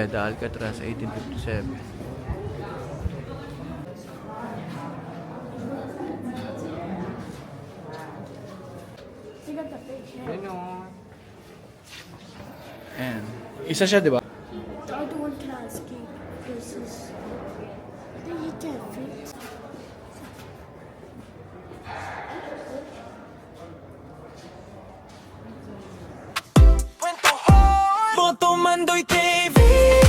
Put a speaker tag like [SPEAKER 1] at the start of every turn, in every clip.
[SPEAKER 1] The Alcatraz, 1857. Ayan. Isa siya, di ba?
[SPEAKER 2] The other one can escape versus you can't fit.
[SPEAKER 3] Moto Mandoy TV,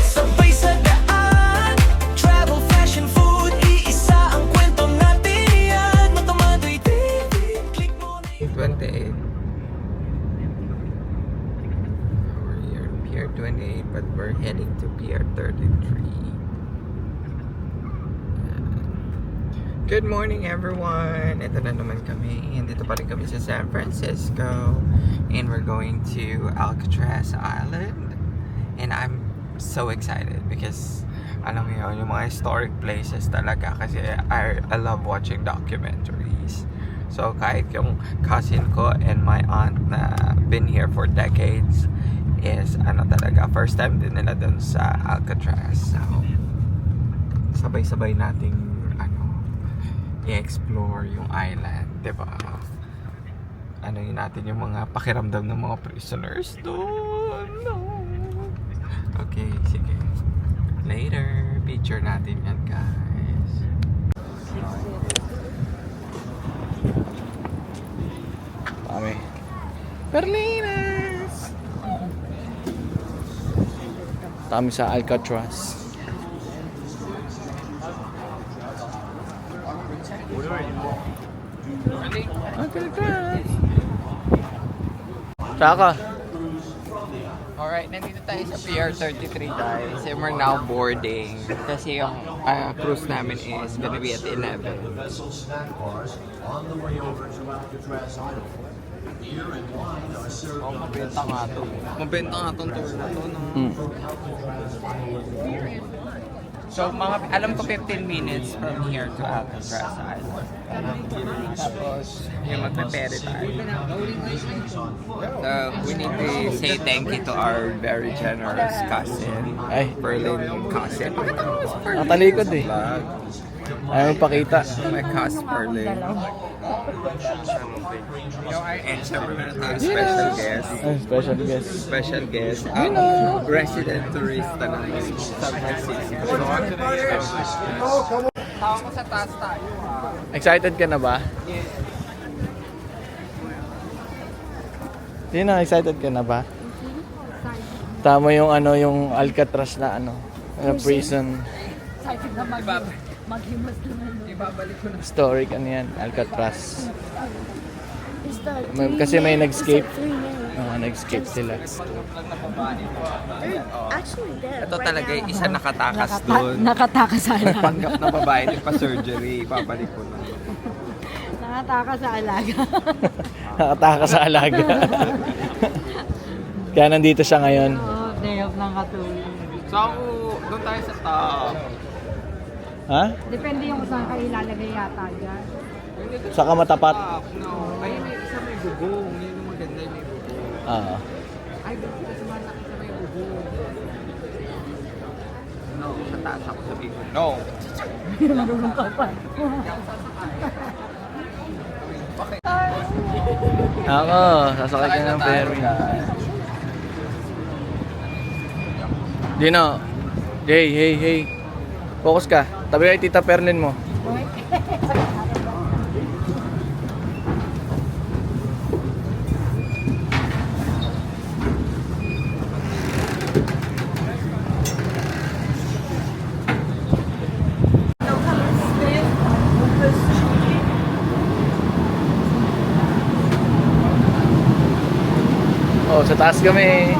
[SPEAKER 3] sabay sa daan. Travel, fashion, food, iisa ang kwento natin yan. Moto Mandoy TV, click mo na
[SPEAKER 4] 28. We're here in Pier 28, but we're heading to Pier 33. Good morning, everyone! Ito na naman kami. Dito pa rin kami sa San Francisco. And we're going to Alcatraz Island. And I'm so excited because alam mo yun, yung mga historic places talaga kasi I love watching documentaries. So kahit yung cousin ko and my aunt na been here for decades is ano talaga, first time din nila dun sa Alcatraz. So sabay-sabay nating i-explore yung island, diba? Ano yun natin yung mga pakiramdam ng mga prisoners doon. No. Okay, sige. Later, picture natin yan, guys.
[SPEAKER 1] Kami. Perlinas! Kami sa Alcatraz. Alcatraz! Tsaka.
[SPEAKER 4] Alright, nandito tayo sa Pier 33, guys. And we're now boarding. Kasi yung cruise namin is gonna be at 11. Oh, mabenta nga to. Mabenta nga tong tour na to, no? So, alam ko 15 minutes from here to Alcatraz Island. Tapos, yung magpe-pere tayo. So, we need to say thank you to our very generous cousin.
[SPEAKER 1] Ay.
[SPEAKER 4] Berlin cousin. Pakita mo si Berlin.
[SPEAKER 1] Natalikod eh.
[SPEAKER 4] Vlog.
[SPEAKER 1] Ayaw pakita.
[SPEAKER 4] My cousin Berlin. And syempre meron tayong special guest.
[SPEAKER 1] Ay, special guest.
[SPEAKER 4] Special guest. Resident tourista ng San Francisco. Tawag ko sa taas tayo.
[SPEAKER 1] Excited ka na ba? Dino, excited ka na ba? Tama yung yung Alcatraz na prison.
[SPEAKER 2] Excited na maghimas naman.
[SPEAKER 4] Ibabalik ko na.
[SPEAKER 1] Historic yan, Alcatraz.
[SPEAKER 2] Is that
[SPEAKER 1] Kasi may nag-escape.
[SPEAKER 2] It's like 3 now.
[SPEAKER 1] Nag-escape sila.
[SPEAKER 2] They're actually dead.
[SPEAKER 4] Ito
[SPEAKER 2] right
[SPEAKER 4] talaga
[SPEAKER 2] now.
[SPEAKER 4] yung isa nakatakas doon.
[SPEAKER 5] Nakatakas sa alaga.
[SPEAKER 4] Panggap na babae din pa surgery. Ibabalik ko na.
[SPEAKER 5] Nakatakas sa alaga.
[SPEAKER 1] Nakataka sa alaga. Kaya nandito siya ngayon.
[SPEAKER 5] Oo, day off ng katulong.
[SPEAKER 4] So ako, doon tayo sa top.
[SPEAKER 1] Ha?
[SPEAKER 5] Depende yung saan ka ilalagay yata dyan.
[SPEAKER 1] Saka matapat.
[SPEAKER 4] No. Ay, may isa may bubong. Yun yung maganda yung may bubong.
[SPEAKER 1] Oo.
[SPEAKER 4] Ay, doon kasi malaki sa may bubong. No, sa taas ako sabihin ko. No.
[SPEAKER 5] Marunong ka pa.
[SPEAKER 1] Ako, sasakay ka ng ferry. Dino. Hey. Focus ka. Tabi kay Tita Perlin mo. Oh, sa taas kami.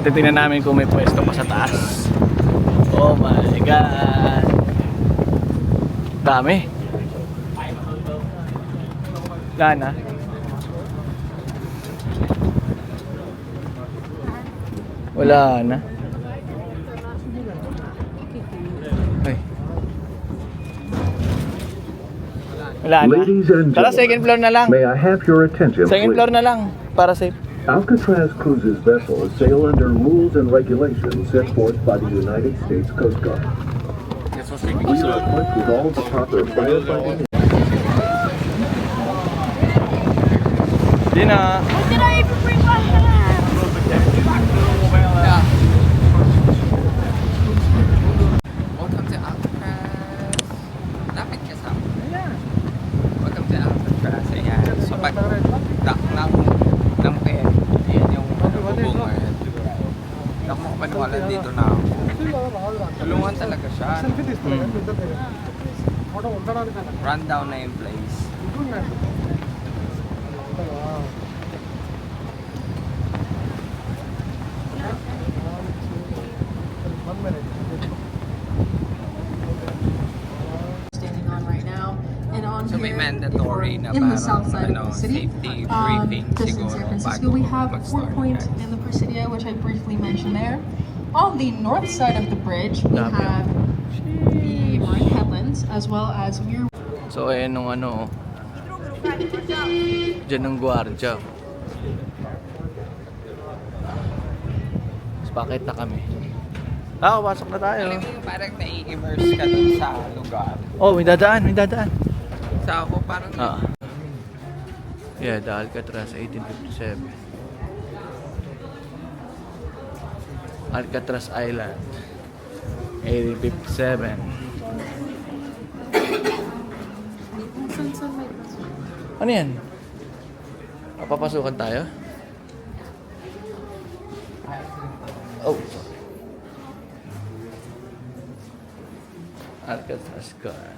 [SPEAKER 1] Titingnan namin kung may pwesto pa sa taas. Oh. Oh my God. Dami. Wala na. Wala na. Ay. Wala na.
[SPEAKER 6] Ladies and
[SPEAKER 1] Tara, second floor na lang.
[SPEAKER 6] May I have your attention,
[SPEAKER 1] Second
[SPEAKER 6] please?
[SPEAKER 1] floor na lang. Para safe.
[SPEAKER 6] Alcatraz Cruises vessels sail under rules and regulations set forth by the United States Coast Guard. We are equipped with all the proper firefighting.
[SPEAKER 1] Di na.
[SPEAKER 2] Why did I even bring my hat?
[SPEAKER 4] Welcome to Alcatraz. Lapit ka sa akin. Welcome to Alcatraz. Ayan. So, pag dock ng pen, ayan yung bubungan. Dock mo paniwala dito na ako. Tulungan talaga siya. Run down na yung place.
[SPEAKER 7] Standing on right now. And on
[SPEAKER 4] So may
[SPEAKER 7] here,
[SPEAKER 4] mandatory na
[SPEAKER 7] in the
[SPEAKER 4] parang
[SPEAKER 7] south side
[SPEAKER 4] ano,
[SPEAKER 7] of the city,
[SPEAKER 4] safety briefing
[SPEAKER 7] just in
[SPEAKER 4] siguro
[SPEAKER 7] San Francisco,
[SPEAKER 4] bago
[SPEAKER 7] we have Fort
[SPEAKER 4] mag-start,
[SPEAKER 7] Point
[SPEAKER 4] guys.
[SPEAKER 7] and the Presidio, which I briefly mentioned there. On the north side of the bridge, we
[SPEAKER 1] Dami.
[SPEAKER 7] have the Marine Headlands, as well as Muir.
[SPEAKER 1] So, ayan nung ano. Diyan ng gwardiya. Tapos bakit na kami? Pasok na tayo.
[SPEAKER 4] Alam mo yung parang nai-immerse ka dun sa lugar.
[SPEAKER 1] Oh, may dadaan, may dadaan.
[SPEAKER 4] Sa ako parang
[SPEAKER 1] Yeah, the Alcatraz, 1857. Alcatraz Island, 1857. Ano yan? Papapasukan tayo? Oh, sorry. Alcatraz Gun.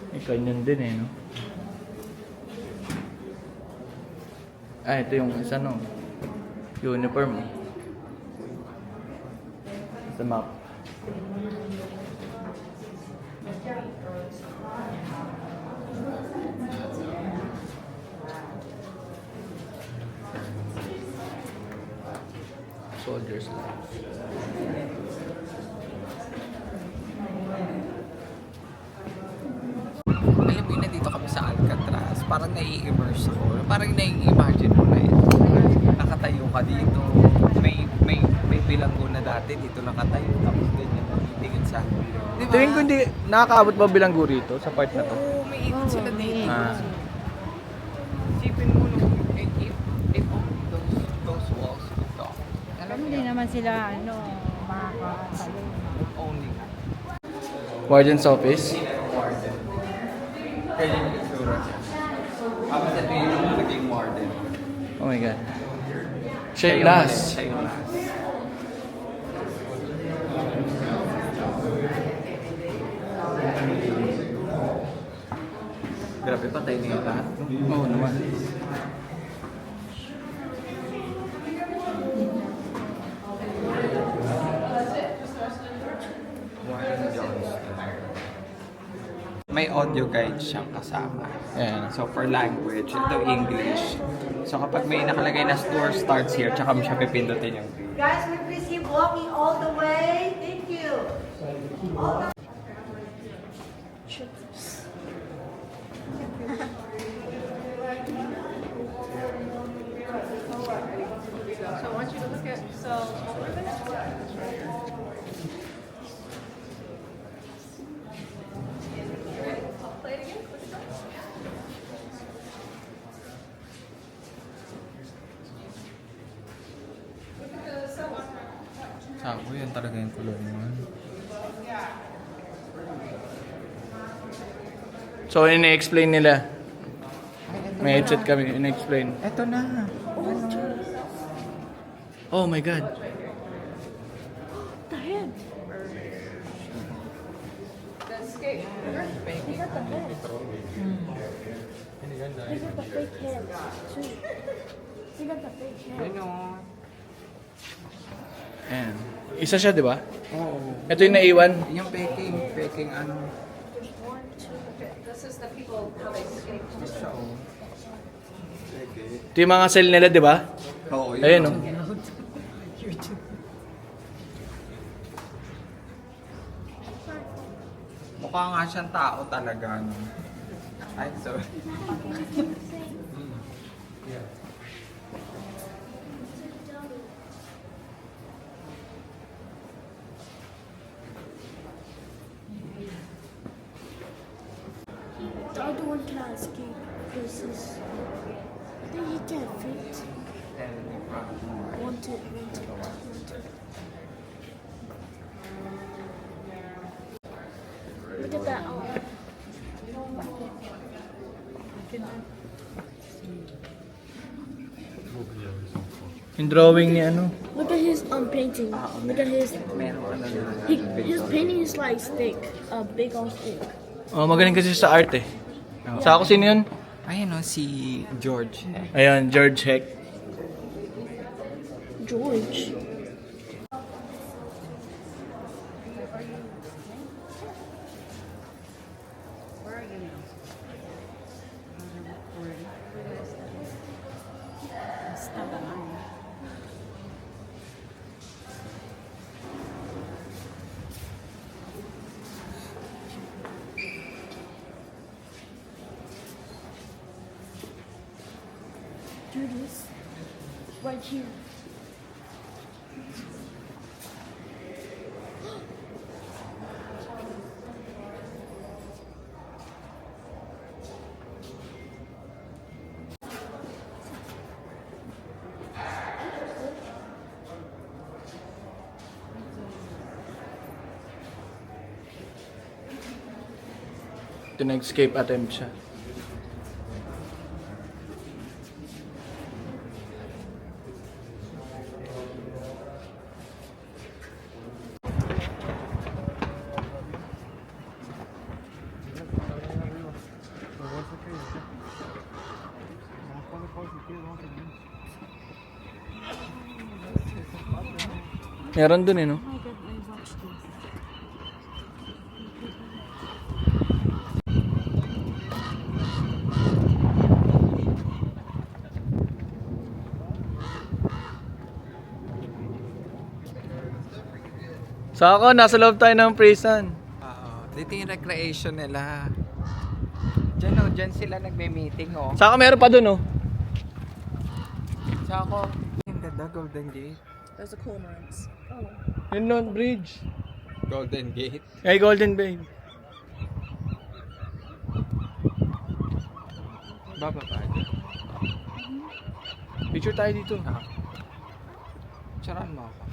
[SPEAKER 1] May kanyon din eh, no? Ito yung isa, no? Uniform. Sa map. Soldier's life.
[SPEAKER 4] alam mo yun, nandito kami sa Alcatraz. Parang nai-immerse ako. Parang nai-imagine mo na yun. Nakatayo ka dito. May bilanggo na dati dito nakatayo. Tapos ganyan. Tingin sa... Diba?
[SPEAKER 1] Tingin ko hindi nakakaabot ba bilanggo rito sa part na to?
[SPEAKER 4] Oo, may ikot sila dito.
[SPEAKER 1] Ah.
[SPEAKER 4] Isipin mo nung if those walls could talk. Alam mo
[SPEAKER 5] Hindi
[SPEAKER 4] yun?
[SPEAKER 5] naman sila, makakatayo.
[SPEAKER 4] Only.
[SPEAKER 1] Warden's office.
[SPEAKER 4] Kaya yung itsura niya. Tapos ito yung naging warden.
[SPEAKER 1] Oh my God. Siya yung last.
[SPEAKER 4] Siya yung last. Grabe, patay na yung lahat.
[SPEAKER 1] Oo naman.
[SPEAKER 4] Warden Johnston. May audio guide siyang kasama.
[SPEAKER 1] Ayan.
[SPEAKER 4] So for language, ito English. So kapag may nakalagay na store starts here, tsaka mo siya pipindutin yung green.
[SPEAKER 8] Guys, we please keep walking all the way. Thank you.
[SPEAKER 7] So I want you to look at, so over there.
[SPEAKER 4] Sako, yan talaga yung kulungan.
[SPEAKER 1] So, ini-explain nila. May headset kami, ini-explain.
[SPEAKER 4] Eto na.
[SPEAKER 1] Oh my God.
[SPEAKER 2] The head. He got the head. He got the fake head too. He got the fake head.
[SPEAKER 4] Ano?
[SPEAKER 1] Ayan. Isa siya, di ba?
[SPEAKER 4] Oo.
[SPEAKER 1] Ito yung naiwan.
[SPEAKER 4] Yung peking ano.
[SPEAKER 7] This is the people how they escape.
[SPEAKER 4] Siya, oh.
[SPEAKER 1] Ito yung mga cell nila, di ba?
[SPEAKER 4] Oo, yun.
[SPEAKER 1] Ayan, oh.
[SPEAKER 4] Mukha nga siyang tao talaga, no? Ay, sorry.
[SPEAKER 2] The other one can escape versus. I think he can't fit. Wanted. Look at that.
[SPEAKER 1] Yung drawing ni ano.
[SPEAKER 2] Look at his painting. Look at his. His painting is like stick, a big old stick.
[SPEAKER 1] Oh, magaling kasi sa art eh. Sa ako sino yun?
[SPEAKER 4] Ayun, no, si George.
[SPEAKER 1] Ayun, George Heck.
[SPEAKER 2] George. Do this right here.
[SPEAKER 1] Ito nag-escape attempt siya. Meron dun eh, no? So ako, nasa loob tayo ng prison.
[SPEAKER 4] Oo. Dito yung recreation nila. Diyan, oh. Diyan sila nagme-meeting, oh.
[SPEAKER 1] Saka meron pa dun, oh.
[SPEAKER 4] Sa ako, yung ganda, Golden Gate.
[SPEAKER 7] There's a cormorants.
[SPEAKER 1] Yun nun, bridge.
[SPEAKER 4] Golden Gate.
[SPEAKER 1] Ay, Golden Bay.
[SPEAKER 4] Baba pa.
[SPEAKER 1] Picture tayo dito.
[SPEAKER 4] Charan mo ako.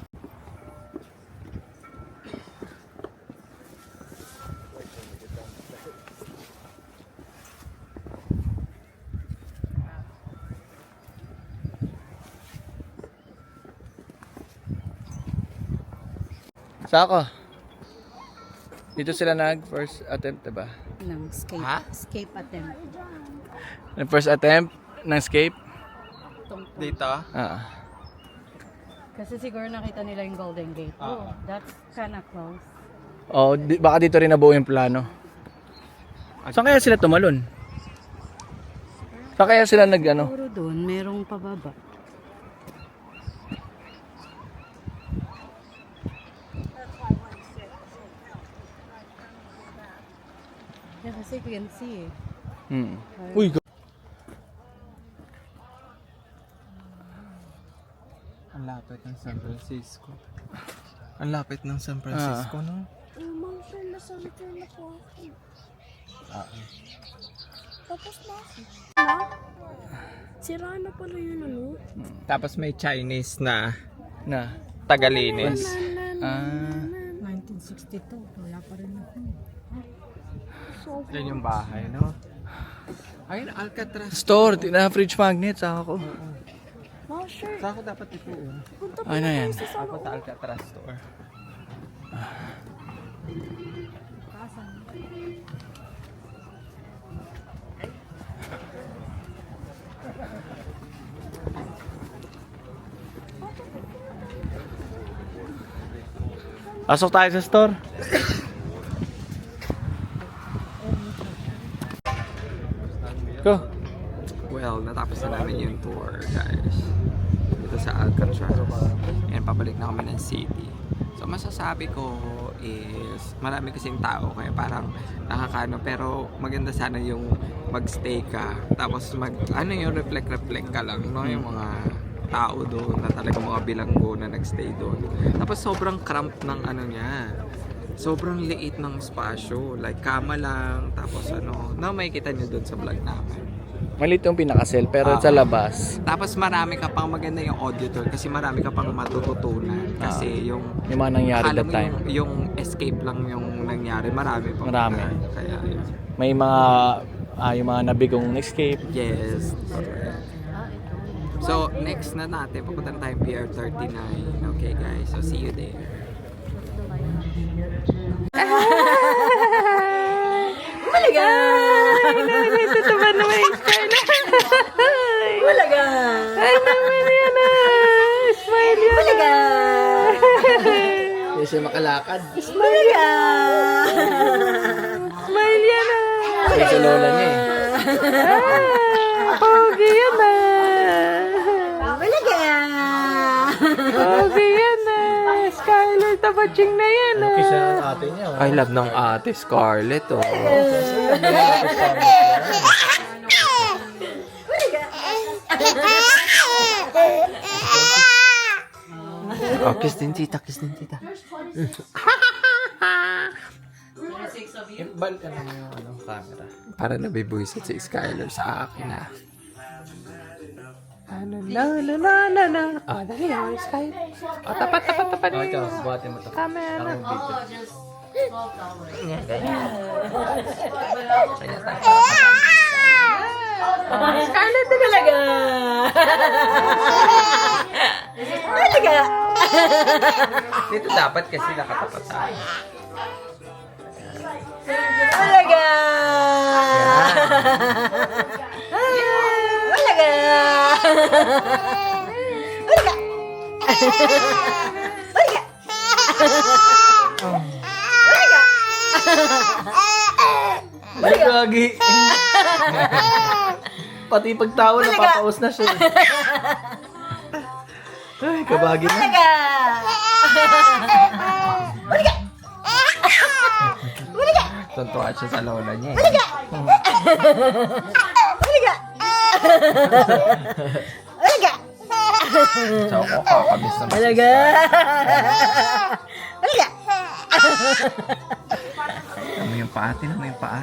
[SPEAKER 1] Saka. Dito sila nag-first attempt, diba?
[SPEAKER 5] Ng escape.
[SPEAKER 4] Ha?
[SPEAKER 5] Escape attempt.
[SPEAKER 1] Nag-first attempt ng escape.
[SPEAKER 4] Dito?
[SPEAKER 1] Ah.
[SPEAKER 5] Kasi siguro nakita nila yung Golden Gate. Oh, that's kinda close.
[SPEAKER 1] Oh, baka dito rin nabuo yung plano. Saan kaya sila tumalon? Saan kaya sila nag-ano?
[SPEAKER 5] Siguro doon, merong pababa. Yeah, kasi you can see eh.
[SPEAKER 1] Uy,
[SPEAKER 4] Ang lapit ng San Francisco. Ang lapit ng San Francisco, no?
[SPEAKER 2] Mom, sir, nasa return na po ako. Tapos na ako. Sira na pala yun, ano?
[SPEAKER 4] Tapos may Chinese na
[SPEAKER 1] na.
[SPEAKER 4] tagalinis.
[SPEAKER 5] 1962, wala pa rin ako.
[SPEAKER 4] Yan yung bahay, no? Ayun, Alcatraz.
[SPEAKER 1] Store, fridge magnet, saka ko.
[SPEAKER 2] Mom, sir,
[SPEAKER 4] Sa ako dapat ito,
[SPEAKER 2] punta pa
[SPEAKER 1] Ano
[SPEAKER 2] na
[SPEAKER 1] yan?
[SPEAKER 2] tayo sa
[SPEAKER 4] Ako sa Alcatraz store.
[SPEAKER 1] Pasok tayo sa store. Go.
[SPEAKER 4] Well, natapos na namin yung tour, guys. Dito sa Alcatraz. And pabalik na kami ng city. So, masasabi ko is marami kasing tao kaya parang nakakano. Pero maganda sana yung magstay ka. Tapos yung reflect ka lang, no? Yung mga tao doon na talaga mga bilanggo na nagstay doon. Tapos sobrang cramp ng niya. Sobrang liit ng spasyo. Like, kama lang. Tapos makikita nyo doon sa vlog namin.
[SPEAKER 1] Malit yung pinaka-cell pero sa labas.
[SPEAKER 4] Tapos marami ka pang maganda yung audio tour kasi marami ka pang matututunan. Kasi yung
[SPEAKER 1] mga nangyari
[SPEAKER 4] alam
[SPEAKER 1] that
[SPEAKER 4] mo
[SPEAKER 1] time.
[SPEAKER 4] yung escape lang yung nangyari. Marami pang
[SPEAKER 1] Marami.
[SPEAKER 4] Kaya yun.
[SPEAKER 1] May mga yung mga nabigong escape.
[SPEAKER 4] Yes. Correct. So, next na natin, papunta na tayong Pier 39. Okay, guys. So, see you there.
[SPEAKER 5] Malaga! Ito ba naman yung Malaga! Ay naman yan Smile yan! Malaga!
[SPEAKER 1] Hindi siya makalakad.
[SPEAKER 5] Malaga! Smile yan
[SPEAKER 1] Ay, sa lola niya eh.
[SPEAKER 5] Pogi yan Malaga! Pogi yan Skyler, tabaching na yan
[SPEAKER 1] Kisa ang ate niya.
[SPEAKER 4] I love ng ate Scarlett, oh. Oh, kiss din tita, kiss din tita.
[SPEAKER 1] Balik ka naman yung camera.
[SPEAKER 4] Para nabibuisit si Skyler sa akin, ah. Oh, dali, Skyler. Oh, tapat.
[SPEAKER 1] Oh, ikaw, buhatin mo ito.
[SPEAKER 4] Camera.
[SPEAKER 5] Scarlett na talaga! Talaga!
[SPEAKER 4] Dito dapat kasi nakatapat tayo.
[SPEAKER 5] Talaga! Talaga!
[SPEAKER 1] Ay, gagi. Pati pagtawa napapaus na siya. Ay, kabagi na.
[SPEAKER 4] Tuntuan siya sa lola niya. So, ako kakabis naman.
[SPEAKER 5] Talaga!
[SPEAKER 4] Tama yung paa, tinan mo yung paa.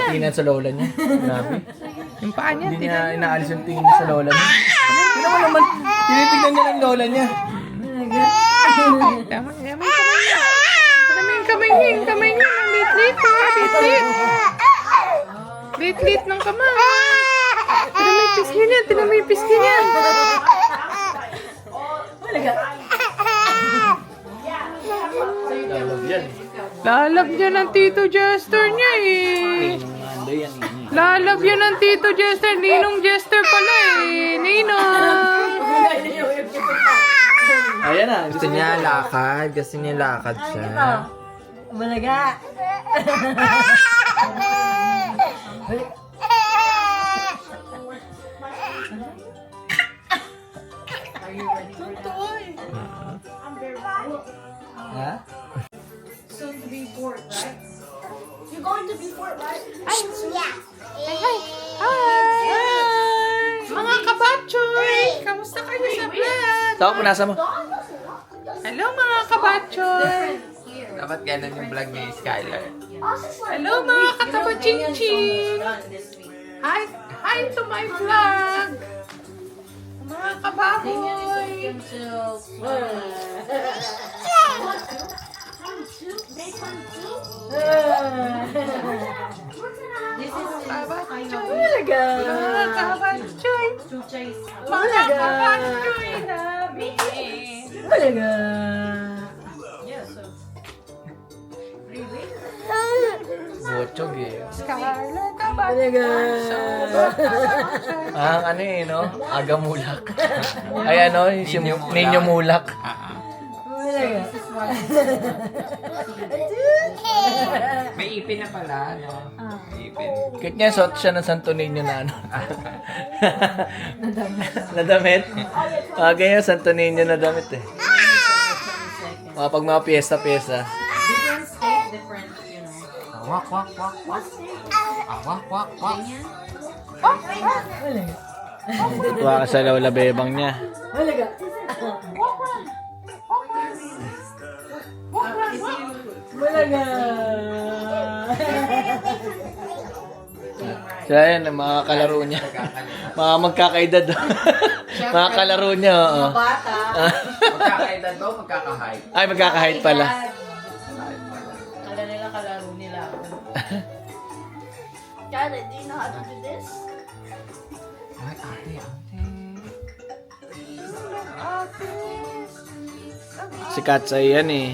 [SPEAKER 1] Tingnan sa lola niya. Grabe.
[SPEAKER 4] Yung paa niya,
[SPEAKER 1] Hindi niya inaalis yung tingin niya sa lola niya. Tingnan mo naman, tinitignan niya ng lola niya.
[SPEAKER 4] Tama yung kamay niya. Kamay niya. Lit-lit ng kamay. Tinan mo yung pisngi niya.
[SPEAKER 1] Lalab yan.
[SPEAKER 4] Lalab niya ng Tito Jester niya eh.
[SPEAKER 1] Mando yan.
[SPEAKER 4] Lalab yan ng Tito Jester. Ninong Jester pala eh. Ninong.
[SPEAKER 1] Ayan na.
[SPEAKER 4] Gusto niya lakad. Gusto niya lakad siya.
[SPEAKER 5] Malaga!
[SPEAKER 1] Ha?
[SPEAKER 2] You're going to be Fort, right?
[SPEAKER 4] Mga kabatchoy! Kamusta kayo sa vlog?
[SPEAKER 1] Tao, punasa mo.
[SPEAKER 4] Hello mga kabatchoy! Dapat ganun yung vlog ni Skyler. Hello mga katabatching-ching! Hi to my vlog! Mga kababoy!
[SPEAKER 5] Talaga!
[SPEAKER 4] Mga kabatchoy! Mga kabatchoy namin!
[SPEAKER 5] Talaga!
[SPEAKER 1] Bochog eh.
[SPEAKER 4] Skyler,
[SPEAKER 1] Ang ano eh, no? Aga mulak. Ay ano, yung si Ninyo mulak.
[SPEAKER 4] May ipin na pala, no? May ipin.
[SPEAKER 1] Kahit niya, suot siya ng Santo Niño na ano. na damit. Ganyan, Santo Niño na damit eh. Pag mga piyesta-piyesta.
[SPEAKER 5] Different state, different, you know.
[SPEAKER 4] Wak, wak, wak, wak. Wak, wak, wak.
[SPEAKER 1] Tuwa ka sa lola bebang niya. So ayan, mga kalaro niya. Mga magkakaedad. Mga kalaro niya, oo.
[SPEAKER 4] Magkakaedad daw, magkaka-height.
[SPEAKER 1] Ay, magkakahide pala.
[SPEAKER 5] Kala nila kalaro nila ako.
[SPEAKER 2] Skylar, do you know how to do this?
[SPEAKER 4] Ay, ate, ate.
[SPEAKER 1] Si Katsay yan eh.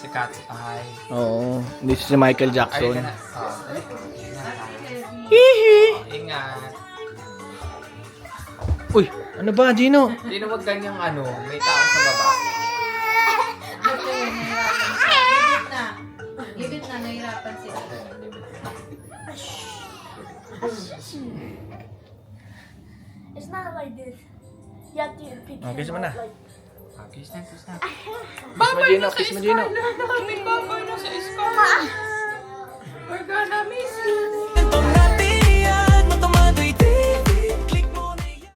[SPEAKER 4] Si Cat's Eye.
[SPEAKER 1] Oo. Hindi si Michael
[SPEAKER 4] Ay,
[SPEAKER 1] Jackson.
[SPEAKER 4] ka na. Oh, dali. Ingat.
[SPEAKER 1] Uy, ano ba, Gino?
[SPEAKER 4] Hindi na wag ganyang ano, may tao sa baba.
[SPEAKER 5] Libit na, nahirapan sila.
[SPEAKER 2] It's not like this. You have to pick
[SPEAKER 1] Oh, kiss mo na.
[SPEAKER 2] like
[SPEAKER 4] Kiss na, kiss na.
[SPEAKER 1] Kiss mo, Gino. Kiss mo, Gino.
[SPEAKER 4] Happy Papa na sa school. We're gonna miss you.